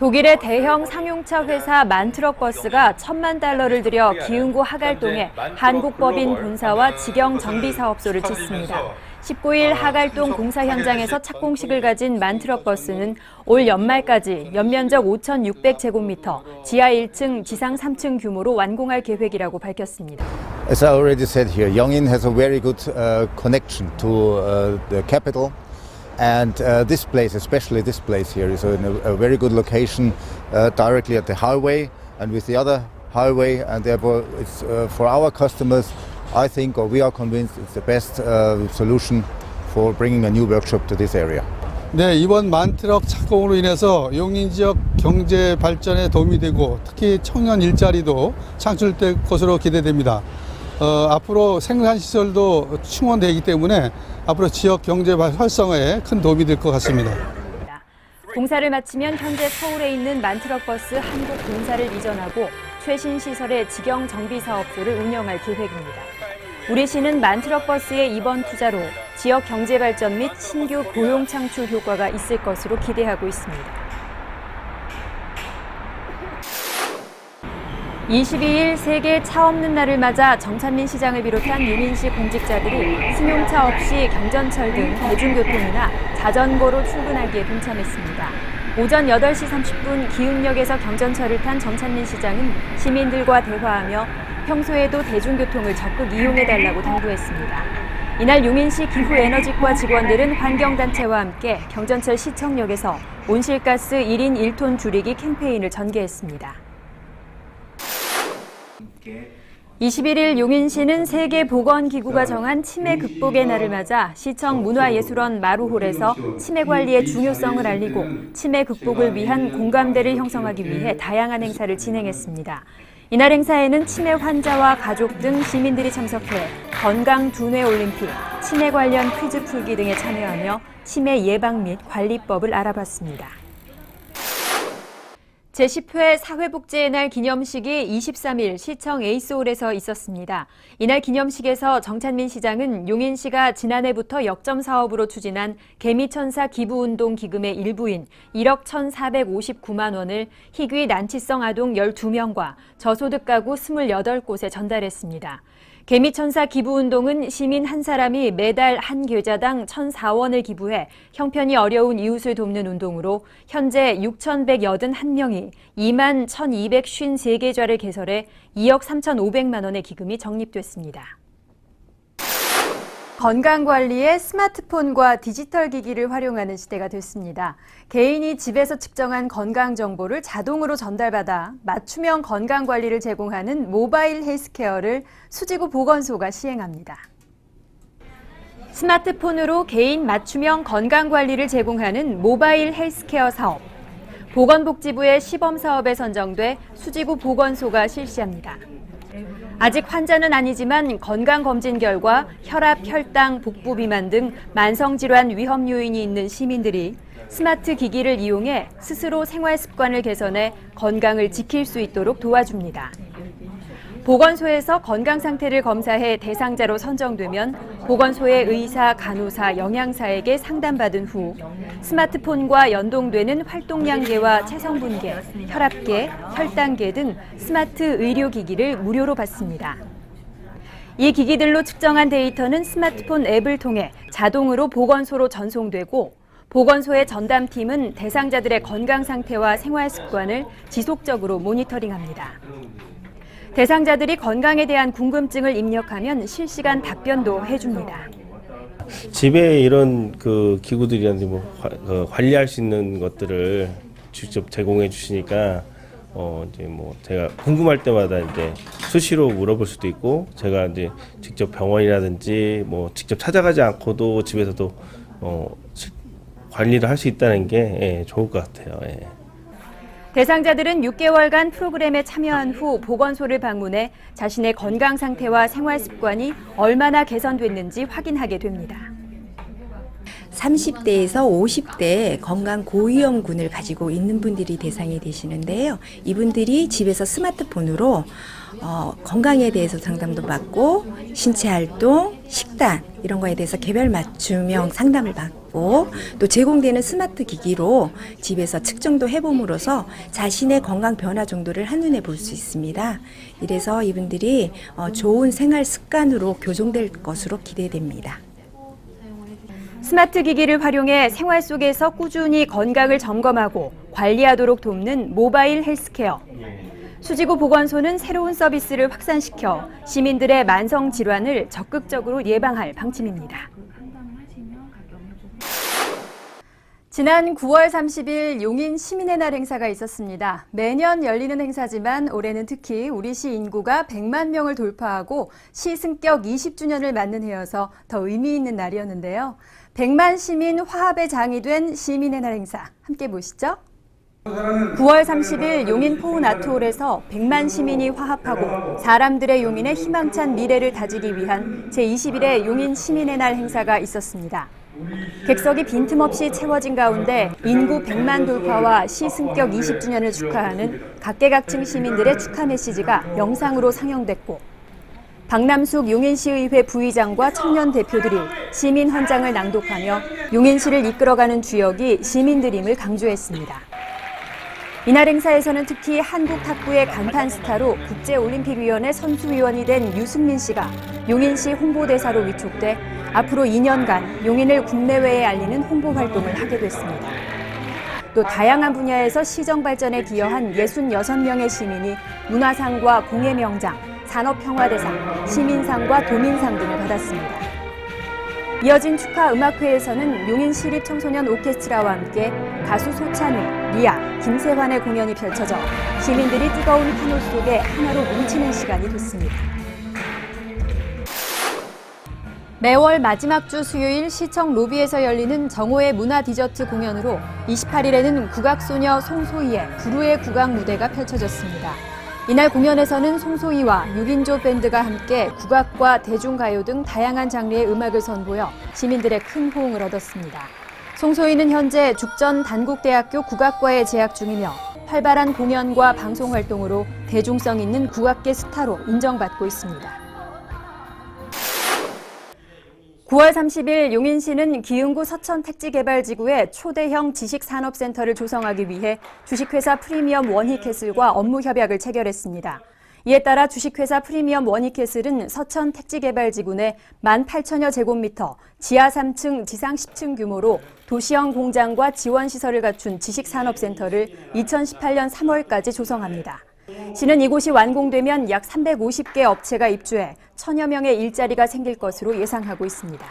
독일의 대형 상용차 회사 만트럭버스가 $10,000,000를 들여 기흥구 하갈동에 한국법인 본사와 직영 정비사업소를 짓습니다. 19일 하갈동 공사 현장에서 착공식을 가진 만트럭버스는 올 연말까지 연면적 5,600제곱미터, 지하 1층, 지상 3층 규모로 완공할 계획이라고 밝혔습니다. As I already said here, Yongin has a very good connection to the capital. And this place, especially this place here, is in a very good location directly at the highway and with the other highway, and therefore it's for our customers, I think, or we are convinced, it's the best solution for bringing a new workshop to this area. 네, 이번 만트럭 착공으로 인해서 용인 지역 경제 발전에 도움이 되고 특히 청년 일자리도 창출될 것으로 기대됩니다. 앞으로 생산시설도 충원되기 때문에 앞으로 지역 경제 활성화에 큰 도움이 될 것 같습니다. 공사를 마치면 현재 서울에 있는 만트럭버스 한국 본사를 이전하고 최신 시설의 직영 정비사업소를 운영할 계획입니다. 우리 시는 만트럭버스의 이번 투자로 지역 경제 발전 및 신규 고용 창출 효과가 있을 것으로 기대하고 있습니다. 22일 세계 차 없는 날을 맞아 정찬민 시장을 비롯한 용인시 공직자들이 승용차 없이 경전철 등 대중교통이나 자전거로 출근하기에 동참했습니다. 오전 8시 30분 기흥역에서 경전철을 탄 정찬민 시장은 시민들과 대화하며 평소에도 대중교통을 적극 이용해달라고 당부했습니다. 이날 용인시 기후에너지과 직원들은 환경단체와 함께 경전철 시청역에서 온실가스 1인 1톤 줄이기 캠페인을 전개했습니다. 21일 용인시는 세계보건기구가 정한 치매 극복의 날을 맞아 시청 문화예술원 마루홀에서 치매 관리의 중요성을 알리고 치매 극복을 위한 공감대를 형성하기 위해 다양한 행사를 진행했습니다. 이날 행사에는 치매 환자와 가족 등 시민들이 참석해 건강 두뇌 올림픽, 치매 관련 퀴즈 풀기 등에 참여하며 치매 예방 및 관리법을 알아봤습니다. 제10회 사회복지의 날 기념식이 23일 시청 에이스홀에서 있었습니다. 이날 기념식에서 정찬민 시장은 용인시가 지난해부터 역점 사업으로 추진한 개미천사 기부운동 기금의 일부인 1억 1,459만 원을 희귀 난치성 아동 12명과 저소득 가구 28곳에 전달했습니다. 개미천사 기부운동은 시민 한 사람이 매달 한 계좌당 1,004원을 기부해 형편이 어려운 이웃을 돕는 운동으로 현재 6,181명이 2만 1,253계좌를 개설해 2억 3,500만 원의 기금이 적립됐습니다. 건강관리에 스마트폰과 디지털 기기를 활용하는 시대가 됐습니다. 개인이 집에서 측정한 건강 정보를 자동으로 전달받아 맞춤형 건강관리를 제공하는 모바일 헬스케어를 수지구 보건소가 시행합니다. 스마트폰으로 개인 맞춤형 건강관리를 제공하는 모바일 헬스케어 사업. 보건복지부의 시범사업에 선정돼 수지구 보건소가 실시합니다. 아직 환자는 아니지만 건강검진 결과 혈압, 혈당, 복부 비만 등 만성질환 위험 요인이 있는 시민들이 스마트 기기를 이용해 스스로 생활 습관을 개선해 건강을 지킬 수 있도록 도와줍니다. 보건소에서 건강 상태를 검사해 대상자로 선정되면 보건소의 의사, 간호사, 영양사에게 상담받은 후 스마트폰과 연동되는 활동량계와 체성분계, 혈압계, 혈당계 등 스마트 의료기기를 무료로 받습니다. 이 기기들로 측정한 데이터는 스마트폰 앱을 통해 자동으로 보건소로 전송되고 보건소의 전담팀은 대상자들의 건강 상태와 생활 습관을 지속적으로 모니터링합니다. 대상자들이 건강에 대한 궁금증을 입력하면 실시간 답변도 해줍니다. 집에 이런 기구들이라든지 관리할 수 있는 것들을 직접 제공해 주시니까 이제 제가 궁금할 때마다 이제 수시로 물어볼 수도 있고 제가 이제 직접 병원이라든지 직접 찾아가지 않고도 집에서도 관리를 할 수 있다는 게 좋을 것 같아요. 예. 대상자들은 6개월간 프로그램에 참여한 후 보건소를 방문해 자신의 건강 상태와 생활 습관이 얼마나 개선됐는지 확인하게 됩니다. 30대에서 50대 건강 고위험군을 가지고 있는 분들이 대상이 되시는데요. 이분들이 집에서 스마트폰으로 건강에 대해서 상담도 받고 신체 활동, 식단 이런 거에 대해서 개별 맞춤형 상담을 받고 또 제공되는 스마트 기기로 집에서 측정도 해봄으로써 자신의 건강 변화 정도를 한눈에 볼 수 있습니다. 이래서 이분들이 좋은 생활 습관으로 교정될 것으로 기대됩니다. 스마트 기기를 활용해 생활 속에서 꾸준히 건강을 점검하고 관리하도록 돕는 모바일 헬스케어. 수지구 보건소는 새로운 서비스를 확산시켜 시민들의 만성 질환을 적극적으로 예방할 방침입니다. 지난 9월 30일 용인 시민의 날 행사가 있었습니다. 매년 열리는 행사지만 올해는 특히 우리 시 인구가 100만 명을 돌파하고 시 승격 20주년을 맞는 해여서 더 의미 있는 날이었는데요. 100만 시민 화합의 장이 된 시민의 날 행사 함께 보시죠. 9월 30일 용인 포운아트홀에서 100만 시민이 화합하고 사람들의 용인의 희망찬 미래를 다지기 위한 제21회 용인 시민의 날 행사가 있었습니다. 객석이 빈틈없이 채워진 가운데 인구 100만 돌파와 시 승격 20주년을 축하하는 각계각층 시민들의 축하 메시지가 영상으로 상영됐고 박남숙 용인시의회 부의장과 청년 대표들이 시민 헌장을 낭독하며 용인시를 이끌어가는 주역이 시민들임을 강조했습니다. 이날 행사에서는 특히 한국 탁구의 간판 스타로 국제올림픽위원회 선수위원이 된 유승민 씨가 용인시 홍보대사로 위촉돼 앞으로 2년간 용인을 국내외에 알리는 홍보 활동을 하게 됐습니다. 또 다양한 분야에서 시정 발전에 기여한 66명의 시민이 문화상과 공예명장, 산업평화대상, 시민상과 도민상 등을 받았습니다. 이어진 축하 음악회에서는 용인시립청소년 오케스트라와 함께 가수 소찬휘, 리아, 김세환의 공연이 펼쳐져 시민들이 뜨거운 환호 속에 하나로 뭉치는 시간이 됐습니다. 매월 마지막 주 수요일 시청 로비에서 열리는 정오의 문화 디저트 공연으로 28일에는 국악소녀 송소희의 불후의 국악 무대가 펼쳐졌습니다. 이날 공연에서는 송소희와 6인조 밴드가 함께 국악과 대중가요 등 다양한 장르의 음악을 선보여 시민들의 큰 호응을 얻었습니다. 송소희는 현재 죽전 단국대학교 국악과에 재학 중이며 활발한 공연과 방송 활동으로 대중성 있는 국악계 스타로 인정받고 있습니다. 9월 30일 용인시는 기흥구 서천택지개발지구에 초대형 지식산업센터를 조성하기 위해 주식회사 프리미엄 원희캐슬과 업무 협약을 체결했습니다. 이에 따라 주식회사 프리미엄 원희캐슬은 서천택지개발지구 내 18,000여 제곱미터, 지하 3층, 지상 10층 규모로 도시형 공장과 지원시설을 갖춘 지식산업센터를 2018년 3월까지 조성합니다. 시는 이곳이 완공되면 약 350개 업체가 입주해 1,000여 명의 일자리가 생길 것으로 예상하고 있습니다.